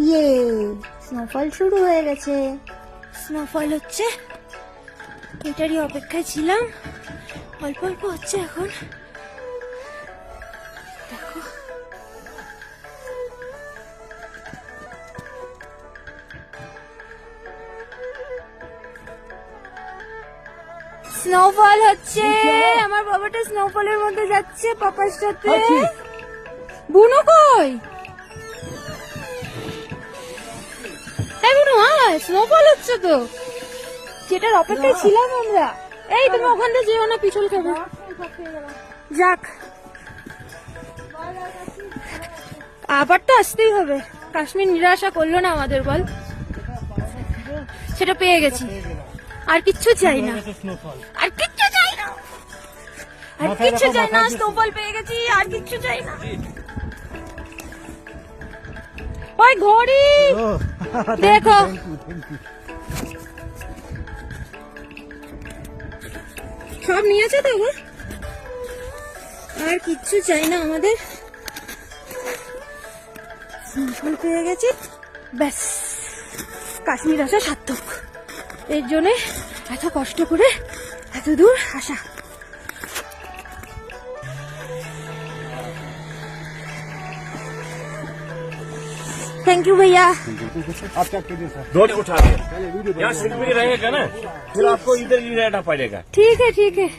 ইয়ে, স্নোফল শুরু হয়ে গেছে। স্নোফল হচ্ছে, এটারই অপেক্ষায় ছিলাম। অল্প অল্প হচ্ছে এখন, দেখো। স্নোফল হচ্ছে, আমার বাবাটা স্নোফলের মধ্যে যাচ্ছে পাপার সাথে। বুনু কই? এই বুনু, স্নোফল হচ্ছে তো, যেটার অপেক্ষায় ছিলাম আমরা। এই তুমি ওখান থেকে যেও না, পিছল খাবে। যাক, আবার তো আসতেই হবে। কাশ্মীর নিরাশা করলো না আমাদের, বল। সেটা পেয়ে গেছি, আর কিচ্ছু চাই না, আর কিচ্ছু চাই না, আর কিচ্ছু চাই না। স্নোফল পেয়ে গেছি, আর কিচ্ছু চাই না। ওই ঘড়ি দেখো, সব নিয়েছে তো গো, আর কিচ্ছু চাই না আমাদের। স্নোফল পেয়ে গেছি, ব্যাস, কাশ্মীর আসা সার্থক। এর জন্য এত কষ্ট করে এত দূর আসা। थैंक यू भैया। आप क्या कीजिए सर, रोड उठा दे, यहाँ सिर्फ में रहेगा ना, फिर आपको इधर ही रहना पड़ेगा। ठीक है ठीक है।